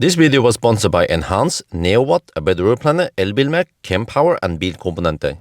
This video was sponsored by Enhance, NeoWatt, A Better Road Planner, Elbilmek, Kempower and Bilkomponenter.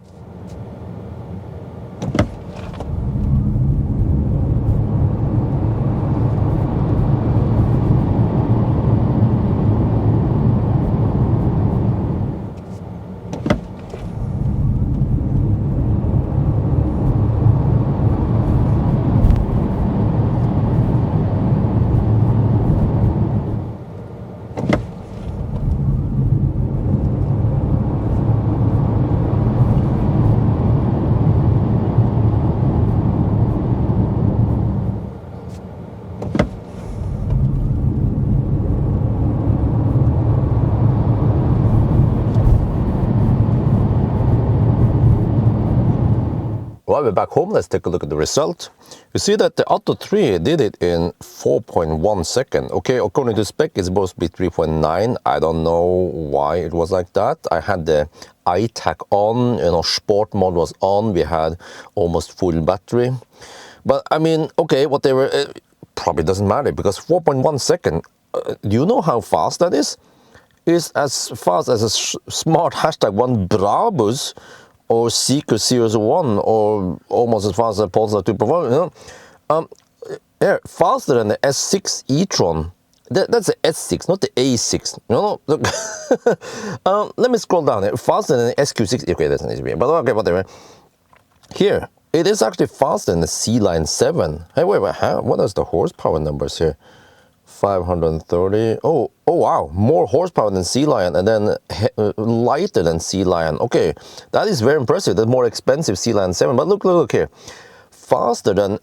Well, we're back home. Let's take a look at the result. You see that the Atto 3 did it in 4.1 seconds. Okay, according to spec, it's supposed to be 3.9. I don't know why it was like that. I had the iTac on, sport mode was on. We had almost full battery. But I mean, okay, whatever, it probably doesn't matter because 4.1 seconds, do you know how fast that is? It's as fast as a smart #1 Brabus or Seeker Series 1, or almost as fast as a Polestar 2 Pro, yeah, faster than the S6 e-tron. That's the S6, not the A6. Let me scroll down here. Faster than the SQ6. Okay, that's an easy, but okay, whatever. Here, it is actually faster than the C-Line 7. Hey, wait, what is the horsepower numbers here? 530. Oh wow, more horsepower than C-Lion, and then lighter than C-Lion. Okay, that is very impressive. That's more expensive C-Lion 7, but look here. Faster than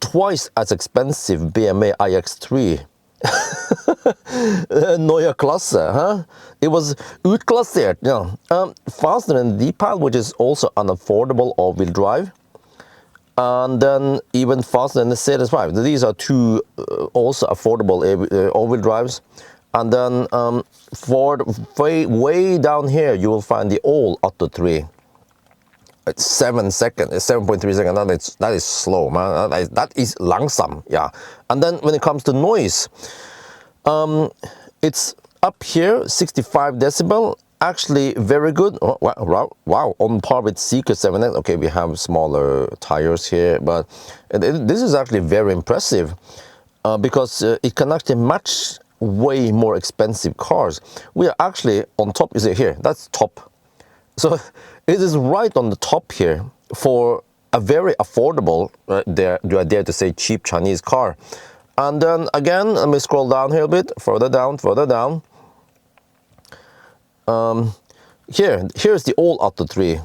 twice as expensive BMW iX3. Neue Klasse, huh? It was utklassert, yeah. Faster than D-Pal, which is also an affordable all-wheel drive. And then even faster than the CS5. These are two also affordable all-wheel drives. And then for way down here, you will find the old Atto 3. It's 7 seconds, it's 7.3 seconds. That is slow, man. That is langsam, yeah. And then when it comes to noise, it's up here, 65 decibel. Actually very good. Oh, wow, on par with Seeker 7X. Okay, we have smaller tires here, but this is actually very impressive because it can actually match way more expensive cars. We are actually on top. You see here, that's top. So it is right on the top here for a very affordable, do I dare to say, cheap Chinese car. And then again, let me scroll down here a bit, further down. Here's the old Atto 3.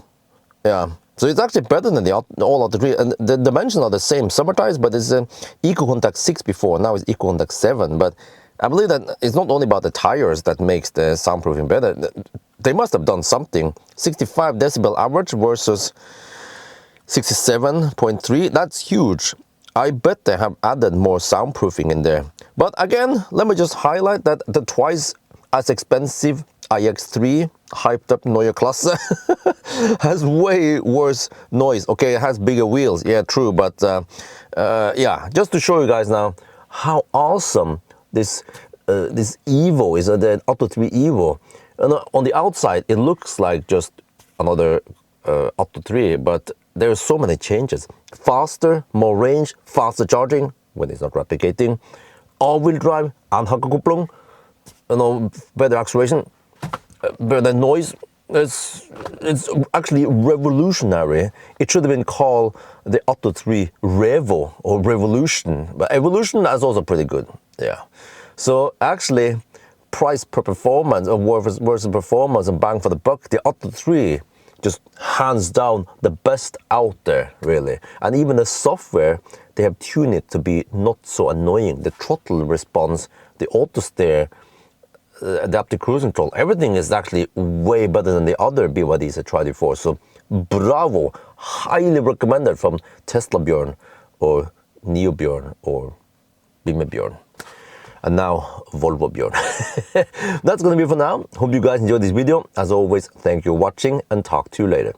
Yeah, so it's actually better than the old Atto 3, and the dimensions are the same. Summertized, but it's EcoContact 6 before. Now it's EcoContact 7. But I believe that it's not only about the tires that makes the soundproofing better. They must have done something. 65 decibel average versus 67.3. That's huge. I bet they have added more soundproofing in there. But again, let me just highlight that the twice as expensive iX3 hyped up Neue Klasse has way worse noise. Okay, it has bigger wheels, yeah, true, but yeah, just to show you guys now how awesome this Evo is, the Atto 3 Evo. And on the outside it looks like just another Atto 3, but there are so many changes. Faster, more range, faster charging when it's not replicating, all-wheel drive, Anhängerkupplung, better acceleration, better noise. It's actually revolutionary. It should have been called the Atto 3 Revo or Revolution, but Evolution is also pretty good. Yeah. So actually, price per performance or versus performance and bang for the buck, the Atto 3 just hands down the best out there, really. And even the software, they have tuned it to be not so annoying. The throttle response, the auto steer, adaptive cruise control, everything is actually way better than the other BYDs I tried before. So bravo, highly recommended from Teslabjorn or Bjorn or Bjorn. And now Volvo Bjorn. That's gonna be it for now. Hope you guys enjoyed this video. As always, thank you for watching and talk to you later.